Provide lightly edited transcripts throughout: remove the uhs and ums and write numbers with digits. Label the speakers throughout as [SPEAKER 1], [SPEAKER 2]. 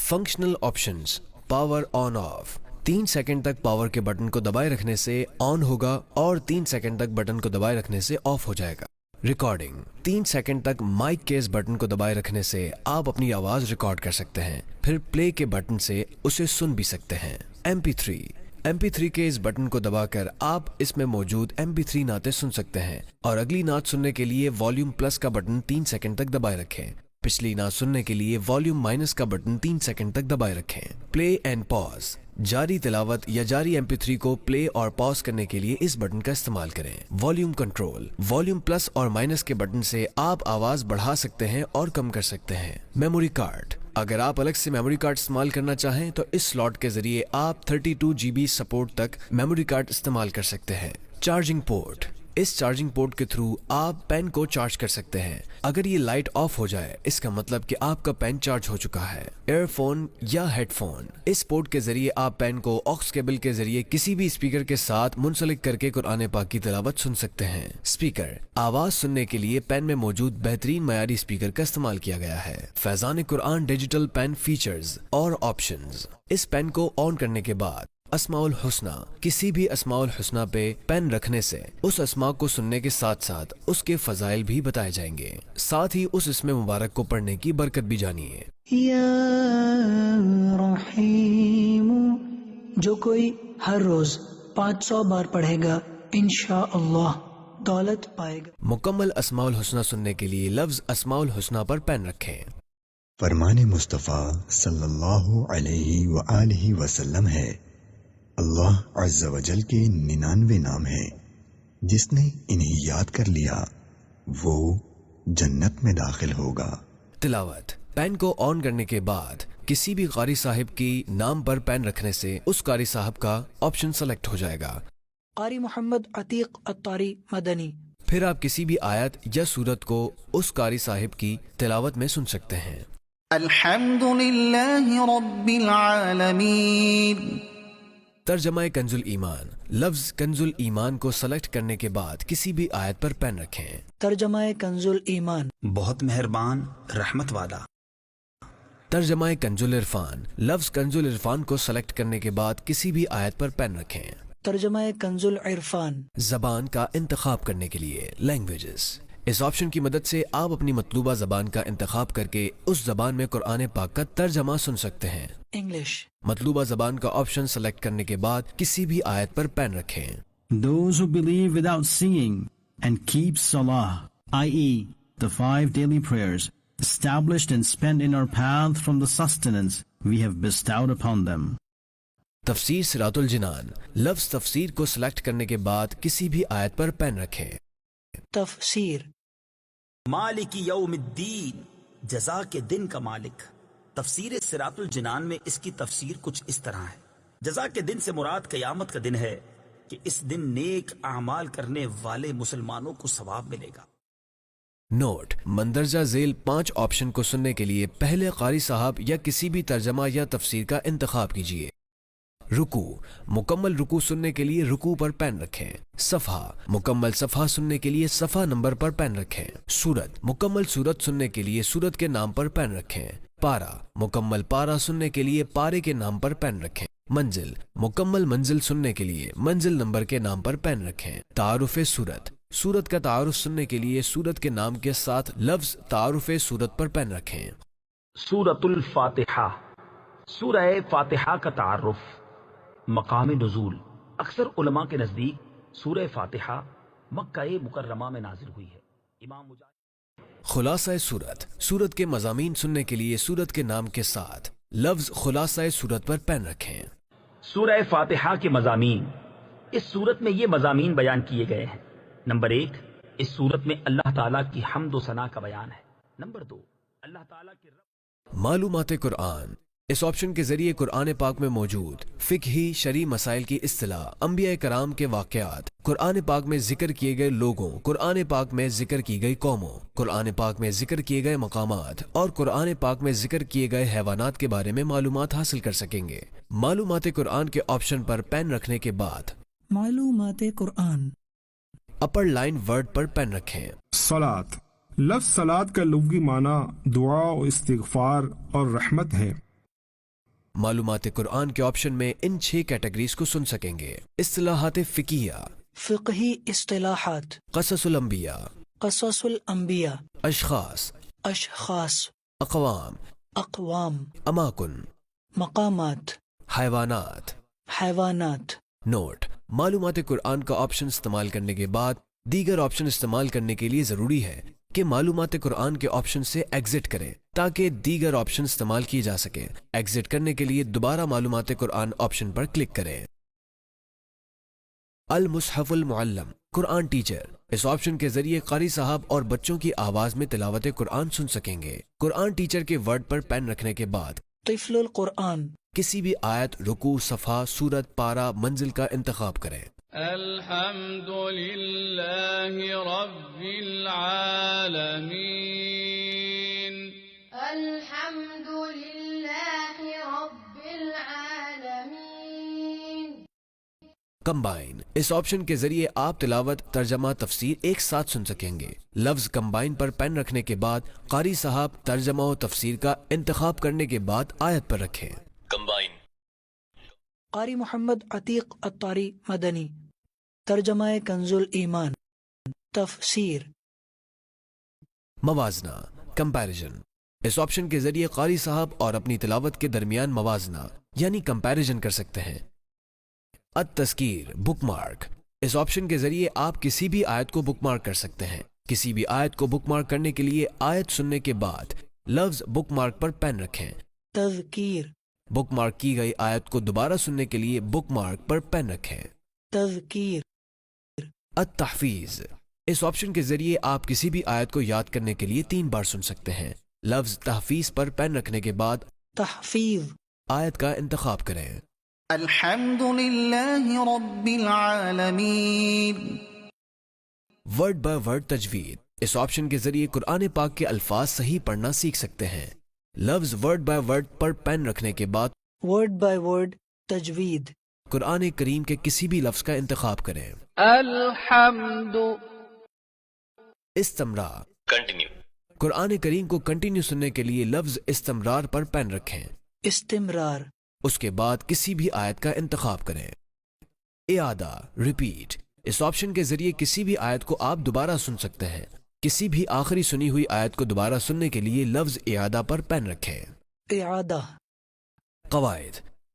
[SPEAKER 1] Functional options, power on off. 3 second तक power के button को दबाए रखने से ऑन होगा और 3 सेकंड तक बटन को दबाए रखने से ऑफ हो जाएगा। रिकॉर्डिंग, 3 सेकंड तक माइक के इस बटन को दबाए रखने से आप अपनी आवाज रिकॉर्ड कर सकते हैं, फिर प्ले के बटन से उसे सुन भी सकते हैं। MP3 के इस बटन को दबाकर आप इसमें मौजूद MP3 नाते सुन सकते हैं और अगली नात सुनने के लिए वॉल्यूम प्लस का बटन 3 सेकंड तक दबाए रखें। पिछली नात सुनने के लिए वॉल्यूम माइनस का बटन 3 सेकंड तक दबाए रखें। प्ले एंड पॉज, जारी तिलावत या जारी MP3 को प्ले और पॉज करने के लिए इस बटन का इस्तेमाल करें। वॉल्यूम कंट्रोल, वॉल्यूम प्लस और माइनस के बटन से आप आवाज बढ़ा सकते हैं और कम कर सकते हैं। मेमोरी कार्ड, अगर आप अलग से मेमोरी कार्ड इस्तेमाल करना चाहें तो इस स्लॉट के जरिए आप 32 GB सपोर्ट तक मेमोरी कार्ड इस्तेमाल कर सकते हैं। चार्जिंग पोर्ट, इस चार्जिंग पोर्ट के थ्रू आप पेन को चार्ज कर सकते हैं। अगर ये लाइट ऑफ हो जाए इसका मतलब कि आपका पेन चार्ज हो चुका है। एयरफोन या हेडफोन, इस पोर्ट के जरिए आप पेन को ऑक्स केबल के जरिए किसी भी स्पीकर के साथ मुंसलिक करके कुरान पाक की तिलावत सुन सकते हैं। स्पीकर, आवाज सुनने के लिए पेन में मौजूद बेहतरीन मयारी स्पीकर का इस्तेमाल किया गया है। Faizan Quran digital pen features और ऑप्शंस, इस पेन को ऑन करने के बाद अस्माउल हुस्ना, किसी भी अस्माउल हुस्ना पे पेन रखने से उस अस्मा को सुनने के साथ साथ उसके फजाइल भी बताए जाएंगे। साथ ही उस इसमें मुबारक को पढ़ने की बरकत भी जानिए।
[SPEAKER 2] या रहीम, जो कोई हर रोज 500 बार पढ़ेगा इंशाअल्लाह दौलत पाएगा।
[SPEAKER 1] मुकम्मल अस्माउल हुस्ना सुनने के लिए लफ्ज अस्माउल हुस्ना पर पेन रखें।
[SPEAKER 3] फरमान मुस्तफ़ा सल्लल्लाहु अलैहि व आलिहि वसल्लम है, अल्लाह अज़्ज़ वजल के 99 नाम हैं, जिसने इन्हें याद कर लिया वो जन्नत में दाखिल होगा।
[SPEAKER 1] तिलावत, पेन को ऑन करने के बाद किसी भी कारी साहिब की नाम पर पेन रखने से उस कारी साहब का ऑप्शन सेलेक्ट हो जाएगा।
[SPEAKER 2] कारी मोहम्मद अतीक अत्तारी मदनी,
[SPEAKER 1] फिर आप किसी भी आयत या सूरत को उस कारी साहिब की तिलावत में सुन सकते हैं।
[SPEAKER 4] अल्हम्दुलिल्लाहि रब्बिल आलमीन।
[SPEAKER 1] तर्जमा कंजुल ईमान, लफ्ज कंजुल ईमान को सेलेक्ट करने के बाद किसी भी आयत पर पेन रखें।
[SPEAKER 2] तर्जमा कंजुल ईमान,
[SPEAKER 5] बहुत मेहरबान रहमत वाला।
[SPEAKER 1] तर्जमा कंजुल इरफान, लफ्ज कंजुल इरफान को सेलेक्ट करने के बाद किसी भी आयत पर पेन रखें।
[SPEAKER 2] तर्जमा कंजुल इरफान,
[SPEAKER 1] जबान का इंतखाब करने के लिए लैंग्वेजेस, इस ऑप्शन की मदद से आप अपनी मतलूबा जबान का इंतखाब करके उस जबान में कुरान पाक का तर्जमा सुन सकते हैं।
[SPEAKER 2] इंग्लिश,
[SPEAKER 1] मतलूबा जबान का ऑप्शन सेलेक्ट करने के बाद किसी भी आयत पर पेन रखें।
[SPEAKER 6] Those who believe without seeing and keep salah, i.e. the 5 daily prayers, established and spent in our path from the sustenance we have bestowed upon them.
[SPEAKER 1] तफसीर सिरातुल जिनान, लफ्ज तफसीर को सिलेक्ट करने के बाद किसी भी आयत पर पेन रखें।
[SPEAKER 2] तफसीर,
[SPEAKER 5] मालिकी यौमिद्दीन, जज़ा के दिन का मालिक। तफसीर सिरातुल जिनान में इसकी तफसीर कुछ इस तरह है, जज़ा के दिन से मुराद क़यामत का दिन है कि इस दिन नेक आमाल करने वाले मुसलमानों को सवाब मिलेगा।
[SPEAKER 1] नोट, मंदरजा झेल 5 ऑप्शन को सुनने के लिए पहले कारी साहब या किसी भी तर्जमा या तफसीर का इंतखाब कीजिए। रुकू, मुकम्मल रुकू सुनने के लिए रुकू पर पेन रखें। सफ़ा, मुकम्मल सफ़ा सुनने के लिए सफ़ा नंबर पर पेन रखें। सूरत, मुकम्मल सूरत सुनने के लिए सूरत के नाम पर पेन रखें। पारा, मुकम्मल पारा सुनने के लिए पारे के नाम पर पेन रखें। मंजिल, मुकम्मल मंजिल सुनने के लिए मंजिल नंबर के नाम पर पेन रखें। तारुफ़े सूरत, सूरत का तारुफ सुनने के लिए सूरत के नाम के साथ लफ्ज तारुफ़े सूरत पर पेन रखें।
[SPEAKER 7] सूरतुल फातिहा, सूरह फातिहा का तारुफ। मकाम नुज़ूल, अक्सर उलमा के नज़दीक सूरह फातिहा मक्का मुकर्रमा में नाजिल हुई है। इमाम मुजाहिद।
[SPEAKER 1] खुलासा सूरत, सूरत के मज़ामीन सुनने के लिए सूरत के नाम के साथ लफ्ज खुलासा सूरत पर पेन रखें।
[SPEAKER 7] सूरह फातिहा के मज़ामीन, इस सूरत में ये मज़ामीन बयान किए गए हैं। नंबर 1, इस सूरत में अल्लाह ताला की हम्द व सना का बयान है। नंबर 2, अल्लाह ताला के
[SPEAKER 1] मालूमात कुरान, इस ऑप्शन के जरिए कुरान पाक में मौजूद फिक्ही शरी मसाइल की इस्तिलाह, अंबिया कराम के वाक़यात, कुरान पाक में जिक्र किए गए लोगों, कुरान पाक में जिक्र की गई कौमों, कुरान पाक में जिक्र किए गए मकामात और कुरान पाक में जिक्र किए गए हैवानात के बारे में मालूमात हासिल कर सकेंगे। मालूमात कुरान के ऑप्शन पर पेन रखने के बाद
[SPEAKER 2] मालूमात कुरान,
[SPEAKER 1] अपर लाइन वर्ड पर पेन रखें।
[SPEAKER 8] सलात, लफ्ज सलात का लुग़वी माना दुआ और इस्तिग़फ़ार और रहमत है।
[SPEAKER 1] मालूमात कुरान के ऑप्शन में इन 6 कैटेगरीज को सुन सकेंगे। इस्तिलाहात फिकिया,
[SPEAKER 2] फ़िक़ही इस्तिलाहात,
[SPEAKER 1] क़ससुल अंबिया,
[SPEAKER 2] क़ससुल अंबिया,
[SPEAKER 1] अशखास,
[SPEAKER 2] अशखास,
[SPEAKER 1] अक़वाम,
[SPEAKER 2] अक़वाम,
[SPEAKER 1] अमाकुन,
[SPEAKER 2] मकामात,
[SPEAKER 1] हैवानात।
[SPEAKER 2] हैवानात।
[SPEAKER 1] नोट: मालूमात कुरान का ऑप्शन इस्तेमाल करने के बाद दीगर ऑप्शन इस्तेमाल करने के लिए ज़रूरी है कि मालूमात कुरान के ऑप्शन से एग्जिट करें ताकि दीगर ऑप्शन इस्तेमाल किए जा सकें। एग्जिट करने के लिए दोबारा मालूमात कुरान ऑप्शन पर क्लिक करें। अल मुसहफुल मुअल्लम, कुरान टीचर। इस ऑप्शन के जरिए कारी साहब और बच्चों की आवाज में तिलावत कुरान सुन सकेंगे। कुरान टीचर के वर्ड पर पेन रखने के बाद
[SPEAKER 2] तिफ़्लुल कुरान,
[SPEAKER 1] किसी भी आयत, रुकू, सफ़ा, सूरत, पारा, मंजिल का इंतखाब करें।
[SPEAKER 8] अल्हम्दुलिल्लाहि रब्बिल आलमीन, अल्हम्दुलिल्लाहि रब्बिल आलमीन।
[SPEAKER 1] कंबाइन, इस ऑप्शन के जरिए आप तिलावत, तर्जमा, तफसीर एक साथ सुन सकेंगे। लफ्ज कंबाइन पर पेन रखने के बाद कारी साहब तर्जमा और तफसीर का इंतखाब करने के बाद आयत पर रखें।
[SPEAKER 9] कंबाइन।
[SPEAKER 2] क़ारी मोहम्मद अतीक अत्तारी मदनी, तर्जमा कंजुल ईमान, तफसीर।
[SPEAKER 1] मवाजना, कंपैरिजन। इस ऑप्शन के जरिए कारी साहब और अपनी तिलावत के दरमियान मवाजना यानी कंपैरिजन कर सकते हैं। अत-तज़कीर, बुकमार्क। इस ऑप्शन के जरिए आप किसी भी आयत को बुकमार्क कर सकते हैं। किसी भी आयत को बुकमार्क करने के लिए आयत सुनने के बाद लफ्ज बुकमार्क पर पेन रखें।
[SPEAKER 2] तज़कीर,
[SPEAKER 1] बुकमार्क की गई आयत को दोबारा सुनने के लिए बुकमार्क पर पेन रखें।
[SPEAKER 2] तज़कीर।
[SPEAKER 1] अत-तहफ़ीज़, इस ऑप्शन के जरिए आप किसी भी आयत को याद करने के लिए 3 बार सुन सकते हैं। लफ्ज तहफ़ीज़ पर पेन रखने के बाद
[SPEAKER 2] तहफ़ीज़,
[SPEAKER 1] आयत का इंतखाब करें।
[SPEAKER 4] अल्हम्दुलिल्लाहि रब्बिल आलमीन।
[SPEAKER 1] वर्ड बाय वर्ड तजवीद, इस ऑप्शन के जरिए कुरान पाक के अल्फाज सही पढ़ना सीख सकते हैं। लफ्ज वर्ड बाय वर्ड पर पेन रखने के बाद
[SPEAKER 2] वर्ड बाय वर्ड तजवीद,
[SPEAKER 1] कुरान करीम के किसी भी लफ्ज का इंतखाब करें।
[SPEAKER 8] अल्हम्दु,
[SPEAKER 1] इस्तमरा,
[SPEAKER 9] कंटिन्यू।
[SPEAKER 1] कुरान करीम को कंटिन्यू सुनने के लिए लफ्ज इस्तमरार पर पेन रखें।
[SPEAKER 2] इस्तिमरार,
[SPEAKER 1] उसके बाद किसी भी आयत का इंतखाब करें। इआदा, रिपीट। इस ऑप्शन के जरिए किसी भी आयत को आप दोबारा सुन सकते हैं। किसी भी आखिरी सुनी हुई आयत को दोबारा सुनने के लिए लफ्ज इआदा पर पेन रखें।
[SPEAKER 2] इआदा।
[SPEAKER 1] कवायद,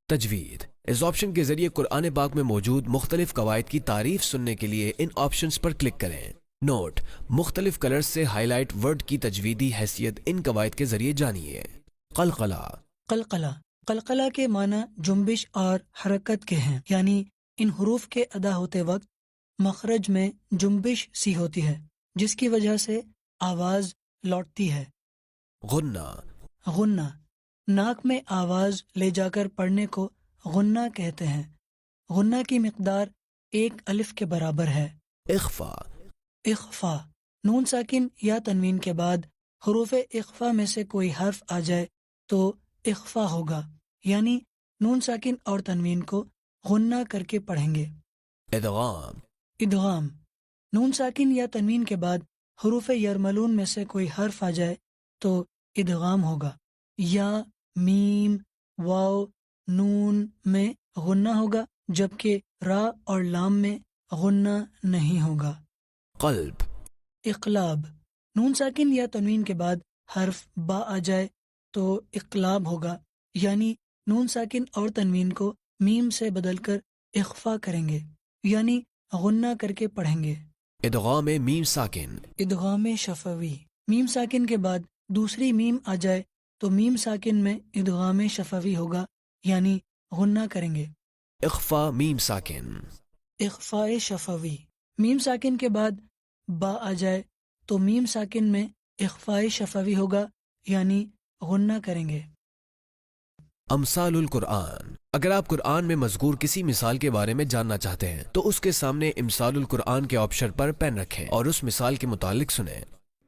[SPEAKER 1] तजवीद। इस ऑप्शन के जरिए कुरान पाक में मौजूद मुख्तलिफ कवायद की तारीफ सुनने के लिए इन ऑप्शंस पर क्लिक करें। नोट: मुख्तलिफ कलर्स से हाईलाइट वर्ड की तजवीदी हैसियत इन कवायद के जरिए जानिए। कलकला,
[SPEAKER 2] कलकला। कलकला के माना जुम्बिश और हरकत के हैं, यानी इन हुरूफ के अदा होते वक्त मखरज में जुम्बिश सी होती है जिसकी वजह से आवाज लौटती है।
[SPEAKER 1] गुन्ना,
[SPEAKER 2] गुन्ना, नाक में आवाज ले जाकर पढ़ने को गुन्ना कहते हैं। गुन्ना की मिकदार 1 अलिफ के बराबर है।
[SPEAKER 1] इख्फा,
[SPEAKER 2] इख्फा, नून साकिन या तनवीन के बाद हुरूफ इख्फा में से कोई हर्फ आ जाए तो इख्फा होगा, यानी नून साकिन और तनवीन को गुन्ना करके पढ़ेंगे।
[SPEAKER 1] इदगाम,
[SPEAKER 2] इदगाम, नून साकिन या तनवीन के बाद हुरूफ यरमलून में से कोई हर्फ आ जाए तो इदगाम होगा। या, मीम, वाव, नून में गुन्ना होगा जबकि रा और लाम में गुन्ना नहीं होगा।
[SPEAKER 1] क़ल्ब,
[SPEAKER 2] इक़लाब, नून साकिन या तनवीन के बाद हर्फ बा आ जाए तो इक़लाब होगा, यानी नून साकिन और तनवीन को मीम से बदलकर इख्फा करेंगे, यानी गुन्ना करके पढ़ेंगे।
[SPEAKER 1] इदगाम मीम साकिन,
[SPEAKER 2] इदगाम शफवी, मीम साकिन के बाद दूसरी मीम आ जाए तो मीम साकिन में इदगाम शफवी होगा, यानी गुन्ना करेंगे।
[SPEAKER 1] इख्फा मीम साकिन,
[SPEAKER 2] इख्फा शफवी, मीम साकिन के बाद बा आ जाए तो मीम साकिन में इख्फा शफवी होगा, यानी गुन्ना करेंगे।
[SPEAKER 1] अमसालुल कुरान, अगर आप कुरान में मज़कूर किसी मिसाल के बारे में जानना चाहते हैं तो उसके सामने इमसालुल कुरान के ऑप्शन पर पेन रखें और उस मिसाल के मुतालिक सुनें।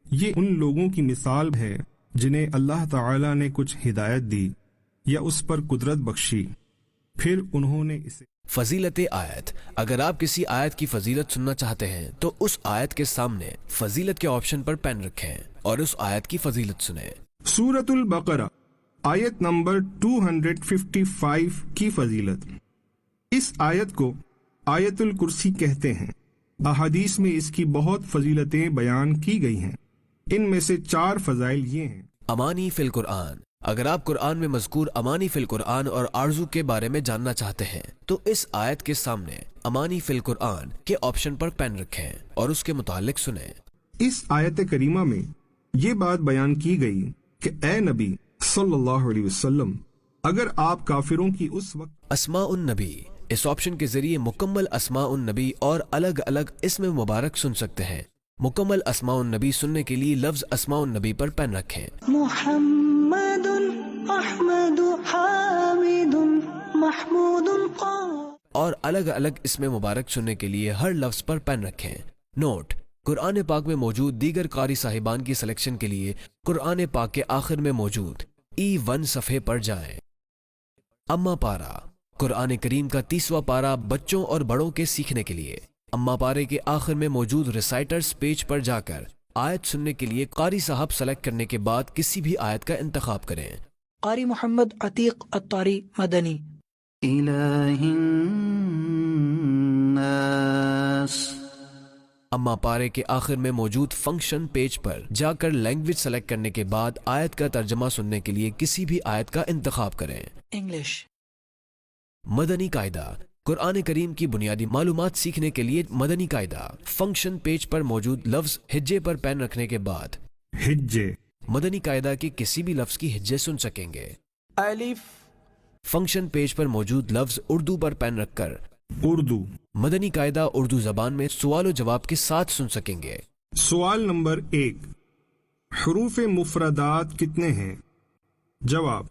[SPEAKER 10] ये उन लोगों की मिसाल है जिन्हें अल्लाह ताला ने कुछ हिदायत दी या उस पर कुदरत बख्शी, फिर उन्होंने इसे।
[SPEAKER 1] फजीलत आयत, अगर आप किसी आयत की फजीलत सुनना चाहते हैं तो उस आयत के सामने फजीलत के ऑप्शन पर पेन रखें और उस आयत की फजीलत सुनें।
[SPEAKER 10] सूरतुल बकरा آیت نمبر 255 کی فضیلت۔ اس آیت کو آیت الکرسی کہتے ہیں۔ احادیث میں اس کی بہت فضیلتیں بیان کی گئی ہیں۔ ان میں سے 4 فضائل یہ ہیں۔
[SPEAKER 1] امانی فی القرآن۔ اگر آپ قرآن میں مذکور امانی فی القرآن اور آرزو کے بارے میں جاننا چاہتے ہیں تو اس آیت کے سامنے امانی فی القرآن کے آپشن پر پین رکھیں اور اس کے متعلق سنیں۔
[SPEAKER 10] اس آیت کریمہ میں یہ بات بیان کی گئی کہ اے نبی صلی اللہ علیہ وسلم، اگر آپ کافروں کی اس وقت
[SPEAKER 1] اسماء النبی، اس آپشن کے ذریعے مکمل اسماء النبی اور الگ الگ اسم مبارک سن سکتے ہیں۔ مکمل اسماء النبی سننے کے لیے لفظ اسماء النبی پر پین رکھیں۔
[SPEAKER 2] محمد احمد حامد محمود
[SPEAKER 1] اور الگ الگ اسم مبارک سننے کے لیے ہر لفظ پر پین رکھیں۔ نوٹ: قرآن پاک میں موجود دیگر قاری صاحبان کی سلیکشن کے لیے قرآن پاک کے آخر میں موجود E1 صفحے پر جائیں۔ اما پارہ، قرآن کریم کا 30واں پارہ بچوں اور بڑوں کے سیکھنے کے لیے۔ اما پارے کے آخر میں موجود ریسائٹرز پیج پر جا کر آیت سننے کے لیے قاری صاحب سلیکٹ کرنے کے بعد کسی بھی آیت کا انتخاب کریں۔
[SPEAKER 2] قاری محمد عتیق الطاری مدنی۔
[SPEAKER 4] إله الناس
[SPEAKER 1] اما پارے کے آخر میں موجود فنکشن پیج پر جا کر لینگویج سلیکٹ کرنے کے بعد آیت کا ترجمہ سننے کے لیے کسی بھی آیت کا انتخاب کریں۔
[SPEAKER 2] انگلش۔
[SPEAKER 1] مدنی قاعدہ، قرآن کریم کی بنیادی معلومات سیکھنے کے لیے مدنی قاعدہ۔ فنکشن پیج پر موجود لفظ ہجے پر پین رکھنے کے بعد
[SPEAKER 10] ہجے،
[SPEAKER 1] مدنی قاعدہ کے کسی بھی لفظ کی ہجے سن سکیں گے۔
[SPEAKER 2] الف۔
[SPEAKER 1] فنکشن پیج پر موجود لفظ اردو پر پین رکھ کر
[SPEAKER 10] اردو۔
[SPEAKER 1] مدنی قاعدہ اردو زبان میں سوال و جواب کے ساتھ سن سکیں گے۔
[SPEAKER 10] سوال نمبر 1، حروف مفردات کتنے ہیں؟ جواب: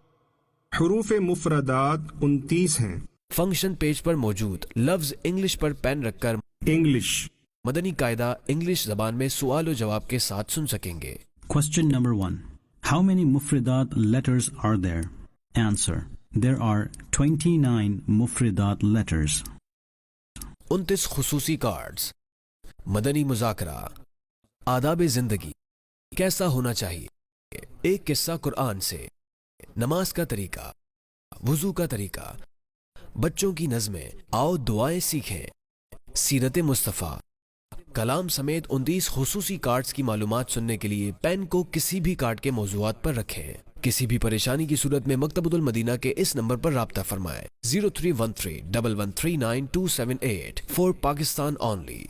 [SPEAKER 10] حروف مفردات 29 ہیں۔
[SPEAKER 1] فنکشن پیج پر موجود لفظ انگلش پر پین رکھ کر
[SPEAKER 10] انگلش۔
[SPEAKER 1] مدنی قاعدہ انگلش زبان میں سوال و جواب کے ساتھ سن سکیں گے۔
[SPEAKER 6] Question number 1. How many mufridat letters are there? Answer. There are 29 mufridat letters.
[SPEAKER 1] 29 خصوصی کارڈز۔ مدنی مذاکرہ، آداب زندگی، کیسا ہونا چاہیے، ایک قصہ قرآن سے، نماز کا طریقہ، وضو کا طریقہ، بچوں کی نظمیں، آؤ دعائیں سیکھیں، سیرت مصطفیٰ، کلام سمیت 29 خصوصی کارڈز کی معلومات سننے کے لیے پین کو کسی بھی کارڈ کے موضوعات پر رکھیں۔ کسی بھی پریشانی کی صورت میں مکتبۃ المدینہ کے اس نمبر پر رابطہ فرمائیں۔ 0313 1139 278 for Pakistan only۔